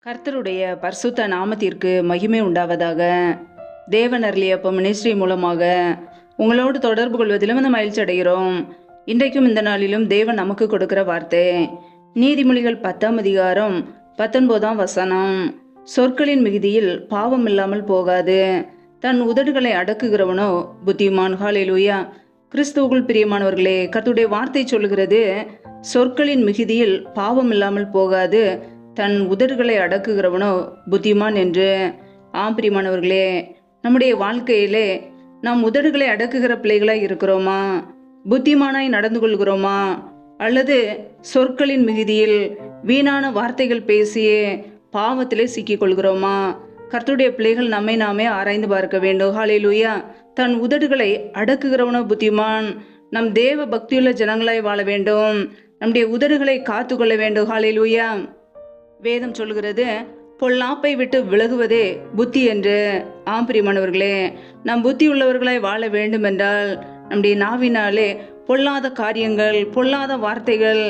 கர்த்தருடைய பரிசுத்த நாமத்திற்கு மகிமை உண்டாவதாக. தேவன் அருளியப்ப மினிஸ்ட்ரி மூலமாக உங்களோடு தொடர்பு கொள்வதிலும் அந்த மகிழ்ச்சி அடைகிறோம். இன்றைக்கும் இந்த நாளிலும் தேவன் நமக்கு கொடுக்கிற வார்த்தை நீதிமொழிகள் 10ஆம் அதிகாரம் 19ஆம் வசனம். சொற்களின் மிகுதியில் பாவம் இல்லாமல் போகாது, தன் உதடுகளை அடக்குகிறவனோ புத்திமான். ஹல்லேலூயா. கிறிஸ்துவுக்குள் பிரியமானவர்களே, கர்த்தருடைய வார்த்தை சொல்லுகிறது, சொற்களின் மிகுதியில் பாவம் இல்லாமல் போகாது, தன் உதடுகளை அடக்குகிறவனோ புத்திமான் என்று. பிரியமானவர்களே, நம்முடைய வாழ்க்கையிலே நாம் உதடுகளை அடக்குகிற பிள்ளைகளாய் இருக்கிறோமா? புத்திமானாய் நடந்து கொள்கிறோமா? அல்லது சொற்களின் மிகுதியில் வீணான வார்த்தைகள் பேசியே பாவத்திலே சிக்கிக் கொள்கிறோமா? கர்த்தருடைய பிள்ளைகள் நம்மை நாமே ஆராய்ந்து பார்க்க வேண்டும். ஹல்லேலூயா. தன் உதடுகளை அடக்குகிறவனோ புத்திமான். நம் தேவ பக்தியுள்ள ஜனங்களாய் வாழ வேண்டும். நம்முடைய உதடுகளை காத்து கொள்ள வேண்டும். ஹல்லேலூயா. வேதம் சொல்லுகிறது, பொல்லாப்பை விட்டு விலகுவதே புத்தி என்று. பிரியமானவர்களே, நாம் புத்தி உள்ளவர்களாய் வாழ வேண்டும் என்றால் நம்முடைய நாவினாலே பொல்லாத காரியங்கள், பொல்லாத வார்த்தைகள்,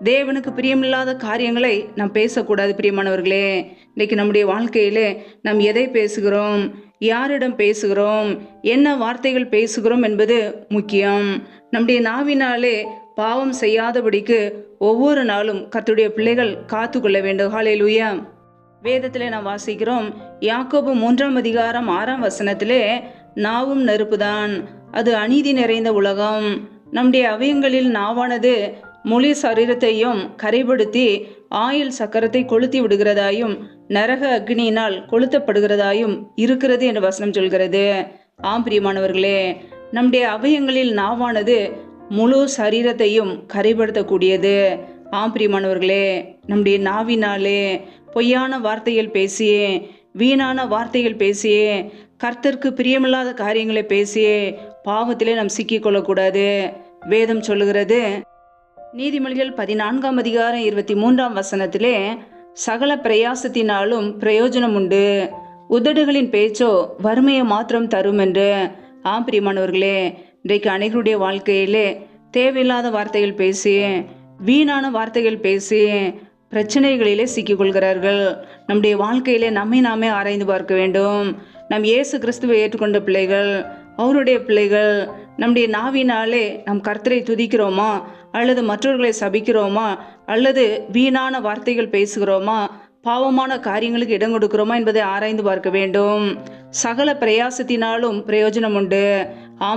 தேவனுக்கு பிரியமில்லாத காரியங்களை நாம் பேசக்கூடாது. பிரியமானவர்களே, இன்றைக்கு நம்முடைய வாழ்க்கையிலே நாம் எதை பேசுகிறோம், யாரிடம் பேசுகிறோம், என்ன வார்த்தைகள் பேசுகிறோம் என்பது முக்கியம். நம்முடைய நாவினாலே பாவம் செய்யாதபடிக்கு ஒவ்வொரு நாளும் கர்த்தருடைய பிள்ளைகள் காத்து கொள்ள வேண்டும். ஹல்லேலூயா. வேதத்திலே நாம் வாசிக்கிறோம், யாக்கோபு 3ஆம் அதிகாரம் 6ஆம் வசனத்திலே, நாவும் நெருப்புதான், அது அநீதி நிறைந்த உலகம். நம்முடைய அவயங்களில் நாவானது முழு சரீரத்தையும் கரைப்படுத்தி ஆயில் சக்கரத்தை கொளுத்தி விடுகிறதாயும் நரக அக்னியினால் கொளுத்தப்படுகிறதாயும் இருக்கிறது என்று வசனம் சொல்கிறது. பிரியமானவர்களே, நம்முடைய அவயங்களில் நாவானது முழு சரீரத்தையும் கரைப்படுத்தக்கூடியது. பிரியமானவர்களே, நம்முடைய நாவினாலே பொய்யான வார்த்தைகள் பேசியே, வீணான வார்த்தைகள் பேசியே, கர்த்தருக்கு பிரியமில்லாத காரியங்களை பேசியே பாவத்திலே நாம் சிக்கிக்கொள்ளக்கூடாது. வேதம் சொல்லுகிறது, நீதிமொழிகள் 14ஆம் அதிகாரம் 23ஆம் வசனத்திலே, சகல பிரயாசத்தினாலும் பிரயோஜனம் உண்டு, உதடுகளின் பேச்சோ வறுமையை மாத்திரம் தரும் என்று. பிரியமானவர்களே, இன்றைக்கு அனைவருடைய வாழ்க்கையிலே தேவையில்லாத வார்த்தைகள் பேசி, வீணான வார்த்தைகள் பேசி பிரச்சனைகளிலே சிக்கிக்கொள்கிறார்கள். நம்முடைய வாழ்க்கையிலே நம்மை நாமே ஆராய்ந்து பார்க்க வேண்டும். நம் இயேசு கிறிஸ்துவை ஏற்றுக்கொண்ட பிள்ளைகள், அவருடைய பிள்ளைகள், நம்முடைய நாவினாலே நம் கர்த்தரை துதிக்கிறோமா, அல்லது மற்றவர்களை சபிக்கிறோமா, அல்லது வீணான வார்த்தைகள் பேசுகிறோமா, பாவமான காரியங்களுக்கு இடம் கொடுக்கிறோமா என்பதை ஆராய்ந்து பார்க்க வேண்டும். சகல பிரயாசத்தினாலும் பிரயோஜனம் உண்டு.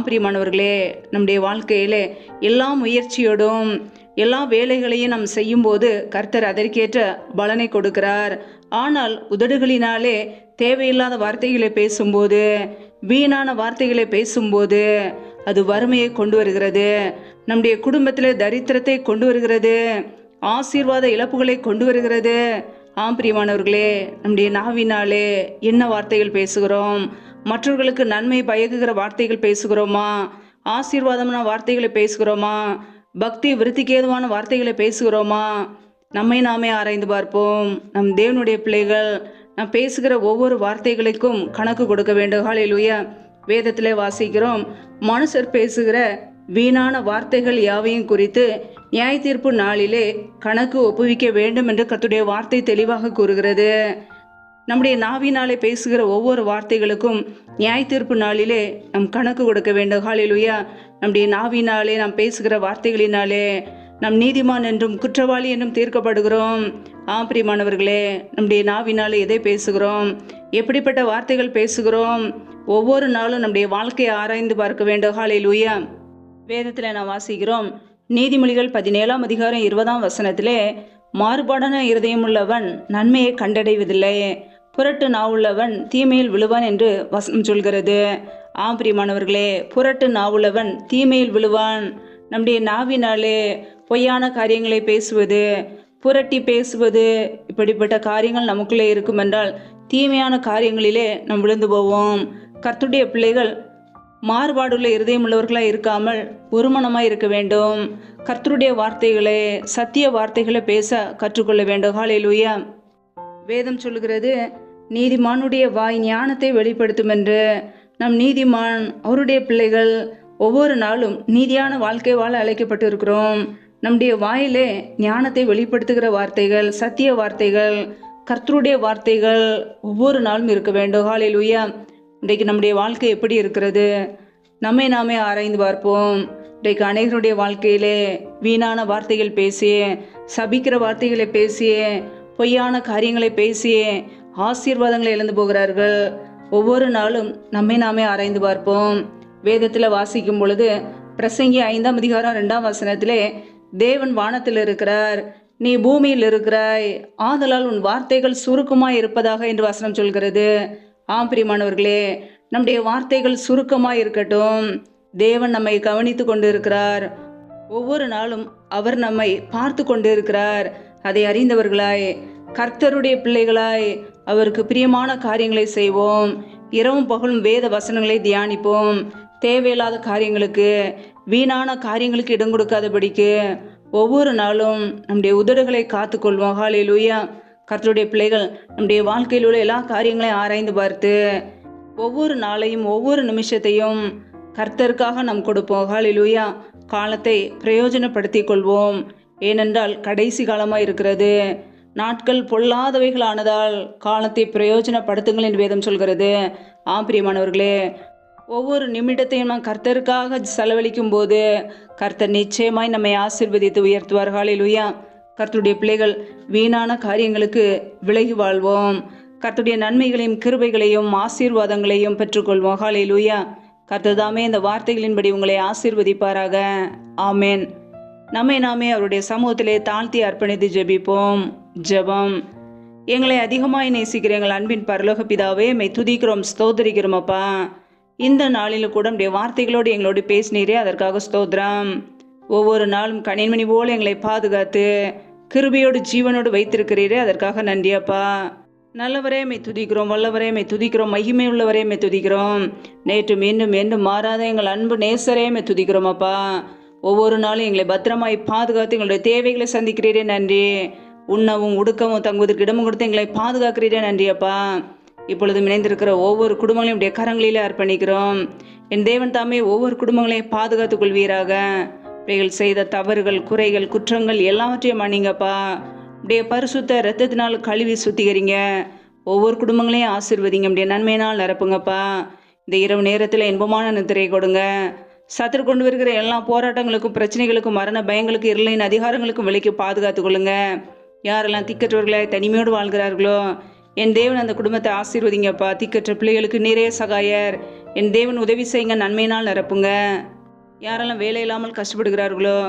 பிரியமானவர்களே, நம்முடைய வாழ்க்கையிலே எல்லா முயற்சியோடும் எல்லா வேலைகளையும் நாம் செய்யும் போது கர்த்தர் அதற்கேற்ற பலனை கொடுக்கிறார். ஆனால் உதடுகளினாலே தேவையில்லாத வார்த்தைகளை பேசும்போது, வீணான வார்த்தைகளை பேசும்போது அது வறுமையை கொண்டு வருகிறது, நம்முடைய குடும்பத்தில் தரித்திரத்தை கொண்டு வருகிறது, ஆசீர்வாத இழப்புகளை கொண்டு வருகிறது. பிரியமானவர்களே, நம்முடைய நாவினாலே என்ன வார்த்தைகள் பேசுகிறோம்? மற்றவர்களுக்கு நன்மை பயக்குகிற வார்த்தைகள் பேசுகிறோமா? ஆசீர்வாதமான வார்த்தைகளை பேசுகிறோமா? பக்தி விருத்திக்கு ஏதுவான வார்த்தைகளை பேசுகிறோமா? நம்மை நாமே ஆராய்ந்து பார்ப்போம். நம் தேவனுடைய பிள்ளைகள் நாம் பேசுகிற ஒவ்வொரு வார்த்தைகளுக்கும் கணக்கு கொடுக்க வேண்டும். ஹல்லேலூயா. வேதத்திலே வாசிக்கிறோம், மனுஷர் பேசுகிற வீணான வார்த்தைகள் யாவையும் குறித்து நியாய தீர்ப்பு நாளிலே கணக்கு ஒப்புவிக்க வேண்டும் என்று கர்த்தருடைய வார்த்தை தெளிவாக கூறுகிறது. நம்முடைய நாவினாலே பேசுகிற ஒவ்வொரு வார்த்தைகளுக்கும் நியாய தீர்ப்பு நாளிலே நம் கணக்கு கொடுக்க வேண்டும். ஹல்லேலூயா. நம்முடைய நாவினாலே நாம் பேசுகிற வார்த்தைகளினாலே நம் நீதிமான் என்றும் குற்றவாளி என்றும் தீர்க்கப்படுகிறோம். பிரியமானவர்களே, நம்முடைய நாவினாலே எதை பேசுகிறோம், எப்படிப்பட்ட வார்த்தைகள் பேசுகிறோம், ஒவ்வொரு நாளும் நம்முடைய வாழ்க்கையை ஆராய்ந்து பார்க்க வேண்டும். ஹல்லேலூயா. வேதத்தில் நாம் வாசிக்கிறோம், நீதிமொழிகள் 17ஆம் அதிகாரம் 20ஆம் வசனத்திலே, மாறுபாடான இருதயம் உள்ளவன் நன்மையை கண்டடைவதில்லை, புரட்டு நாவுள்ளவன் தீமையில் விழுவான் என்று வசனம் சொல்கிறது. பிரியமானவர்களே, புரட்டு நாவுள்ளவன் தீமையில் விழுவான். நம்முடைய நாவினாலே பொய்யான காரியங்களை பேசுவது, புரட்டி பேசுவது, இப்படிப்பட்ட காரியங்கள் நமக்குள்ளே இருக்கும் என்றால் தீமையான காரியங்களிலே நாம் விழுந்து போவோம். கர்த்தருடைய பிள்ளைகள் மாறுபாடுள்ள இருதயம் உள்ளவர்களாக இருக்காமல் ஒருமனமாய் இருக்க வேண்டும். கர்த்தருடைய வார்த்தைகளை, சத்திய வார்த்தைகளை பேச கற்றுக்கொள்ள வேண்டும். ஹல்லேலூயா. வேதம் சொல்லுகிறது, நீதிமானுடைய வாய் ஞானத்தை வெளிப்படுத்தும் என்று. நம் நீதிமான், அவருடைய பிள்ளைகள் ஒவ்வொரு நாளும் நீதியான வாழ்க்கை வாழ அழைக்கப்பட்டு இருக்கிறோம். நம்முடைய வாயிலே ஞானத்தை வெளிப்படுத்துகிற வார்த்தைகள், சத்திய வார்த்தைகள், கர்த்தருடைய வார்த்தைகள் ஒவ்வொரு நாளும் இருக்க வேண்டும். ஹalleluya. இன்றைக்கு நம்முடைய வாழ்க்கை எப்படி இருக்கிறது? நம்மை நாமே ஆராய்ந்து பார்ப்போம். இன்றைக்கு அநேகருடைய வாழ்க்கையிலே வீணான வார்த்தைகள் பேசியே, சபிக்கிற வார்த்தைகளை பேசியே, பொய்யான காரியங்களை பேசியே ஆசீர்வாதங்களை இழந்து போகிறார்கள். ஒவ்வொரு நாளும் நம்மை நாமே ஆராய்ந்து பார்ப்போம். வேதத்தில் வாசிக்கும் பொழுது பிரசங்கி 5ஆம் அதிகாரம் 2ஆம் வசனத்திலே தேவன் வானத்தில் இருக்கிறார், நீ பூமியில் இருக்கிறாய், ஆதலால் உன் வார்த்தைகள் சுருக்கமாய் இருப்பதாக என்று வசனம் சொல்கிறது. ஆம் பிரியமானவர்களே, நம்முடைய வார்த்தைகள் சுருக்கமாய் இருக்கட்டும். தேவன் நம்மை கவனித்து கொண்டு இருக்கிறார். ஒவ்வொரு நாளும் அவர் நம்மை பார்த்து கொண்டு இருக்கிறார். அதை அறிந்தவர்களாய், கர்த்தருடைய பிள்ளைகளாய், அவருக்கு பிரியமான காரியங்களை செய்வோம். இரவும் பகலும் வேத வசனங்களை தியானிப்போம். தேவையில்லாத காரியங்களுக்கு, வீணான காரியங்களுக்கு இடம் கொடுக்காதபடிக்கு ஒவ்வொரு நாளும் நம்முடைய உதடுகளை காத்துக்கொள்வோம். ஹalleluya. கர்த்தருடைய பிள்ளைகள் நம்முடைய வாழ்க்கையில் உள்ள எல்லா காரியங்களையும் ஆராய்ந்து பார்த்து ஒவ்வொரு நாளையும் ஒவ்வொரு நிமிஷத்தையும் கர்த்தருக்காக நாம் கொடுப்போம். ஹalleluya. காலத்தை பிரயோஜனப்படுத்தி கொள்வோம். ஏனென்றால் கடைசி காலமாக இருக்கிறது. நாட்கள் பொல்லாதவைகளானதால் காலத்தை பிரயோஜனப்படுத்துங்கள் என்று வேதம் சொல்கிறது. ஆம் பிரியமானவர்களே, ஒவ்வொரு நிமிடத்தையும் நாம் கர்த்தருக்காக செலவழிக்கும் போது கர்த்தர் நிச்சயமாய் நம்மை ஆசீர்வதித்து உயர்த்துவார். ஹalleluya. கர்த்தருடைய பிள்ளைகள் வீணான காரியங்களுக்கு விலகி வாழ்வோம். கர்த்தருடைய நன்மைகளையும் கிருபைகளையும் ஆசீர்வாதங்களையும் பெற்றுக்கொள்வோம். ஹalleluya. கர்த்தர் தாமே இந்த வார்த்தைகளின்படி உங்களை ஆசீர்வதிப்பாராக. ஆமேன். நம்மை நாமே அவருடைய சமூகத்திலே தாழ்த்தி அர்ப்பணித்து ஜெபிப்போம். ஜெபம். எங்களை அதிகமாய் நேசிக்கிற எங்கள் அன்பின் பரலோக பிதாவே, மை துதிக்கிறோம், ஸ்தோத்திரிக்கிறோம் அப்பா. இந்த நாளில் கூட நம்முடைய வார்த்தைகளோடு எங்களோடு பேசினீரே, அதற்காக ஸ்தோத்திரம். ஒவ்வொரு நாளும் கணின்மணி போல எங்களை பாதுகாத்து கிருபையோடு ஜீவனோடு வைத்திருக்கிறீரே, அதற்காக நன்றி அப்பா. நல்லவரே மை துதிக்கிறோம், வல்லவரே மை துதிக்கிறோம், மகிமை உள்ளவரே மை துதிக்கிறோம். நேற்று மீண்டும் மீண்டும் மாறாத எங்கள் அன்பு நேசரே மை துதிக்கிறோம் அப்பா. ஒவ்வொரு நாளும் எங்களை பத்திரமாய் பாதுகாத்து எங்களுடைய தேவைகளை சந்திக்கிறீரே, நன்றி. உண்ணவும் உடுக்கவும் தங்குவதற்கு இடமும் கொடுத்து எங்களை பாதுகாக்கிறீரே, நன்றி அப்பா. இப்பொழுது இணைந்திருக்கிற ஒவ்வொரு குடும்பங்களையும் உடைய கரங்களிலே அர்ப்பணிக்கிறோம். என் தேவன் தாமே ஒவ்வொரு குடும்பங்களையும் பாதுகாத்துக் கொள்வீராக. பிள்ளைகள் செய்த தவறுகள், குறைகள், குற்றங்கள் எல்லாவற்றையும் மன்னிங்கப்பா. உடைய பரிசுத்த இரத்தத்தினால் கழுவி சுத்திகரிங்க. ஒவ்வொரு குடும்பங்களையும் ஆசீர்வதிங்க. உடைய நன்மையினால் நிரப்புங்கப்பா. இந்த இரவு நேரத்தில் இன்பமான நித்திரையை கொடுங்க. சத்துரு கொண்டு வருகிற எல்லா போராட்டங்களுக்கும், பிரச்சனைகளுக்கும், மரண பயங்களுக்கும், இருளின் அதிகாரங்களுக்கும் விலைக்கு பாதுகாத்து கொள்ளுங்க. யாரெல்லாம் திக்கற்றவர்களாய் தனிமையோடு வாழ்கிறார்களோ, என் தேவன் அந்த குடும்பத்தை ஆசீர்வதிங்கப்பா. திக்கற்ற பிள்ளைகளுக்கு நீரே சகாயர். என் தேவன் உதவி செய்யுங்க, நன்மையினால் நிரப்புங்க. யாரெல்லாம் வேலை இல்லாமல் கஷ்டப்படுகிறார்களோ,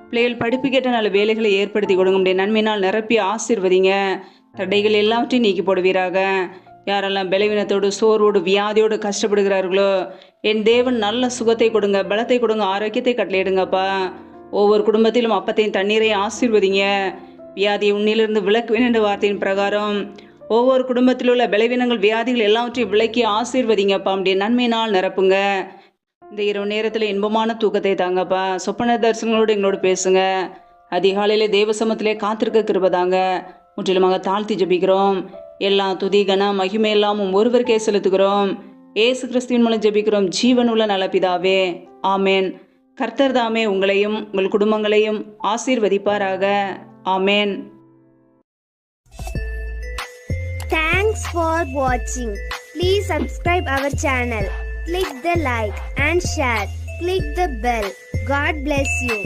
பிள்ளைகள் படிப்புக்கேற்ற நல்ல வேலைகளை ஏற்படுத்தி கொடுங்க. உடைய நன்மையினால் நிரப்பி ஆசீர்வதிங்க. தடைகள் எல்லாவற்றையும் நீக்கி போடுவீராக. யாரெல்லாம் பலவீனத்தோடு, சோர்வோடு, வியாதியோடு கஷ்டப்படுகிறார்களோ, என் தேவன் நல்ல சுகத்தை கொடுங்க, பலத்தை கொடுங்க, ஆரோக்கியத்தை கட்டளையிடுங்கப்பா. ஒவ்வொரு குடும்பத்திலும் அப்பத்தையும் தண்ணீரையும் ஆசீர்வதிங்க. வியாதியை உன்னிலிருந்து விலக்குவேன் என்ற வார்த்தையின் பிரகாரம் ஒவ்வொரு குடும்பத்தில் உள்ள பலவீனங்கள், வியாதிகள் எல்லாவற்றையும் விலக்கி ஆசீர்வதிங்கப்பா. உடைய நன்மையினால் நிரப்புங்க. இந்த இரவு நேரத்தில் இன்பமான தூக்கத்தை தாங்கப்பா. சொப்பன தரிசனங்களோடு எங்களோடு பேசுங்க. அதிகாலையிலே தேவசமத்திலே காத்திருக்க கிருபதாங்க. முற்றிலுமாக தாழ்த்தி ஜெபிக்கிறோம். எல்லா துதி கன மகிமை எல்லாமும் ஒருவருக்கே செலுத்துகிறோம். ஏசு கிறிஸ்துவின் மூலம் ஜெபிக்கிறோம், ஜீவனுள்ள நல்ல பிதாவே. ஆமேன். கர்த்தர் தாமே உங்களையும் உங்கள் குடும்பங்களையும் ஆசீர்வதிப்பாராக. ஆமேன். Thanks for watching. Please subscribe our channel. Click the like and share. Click the bell. God bless you.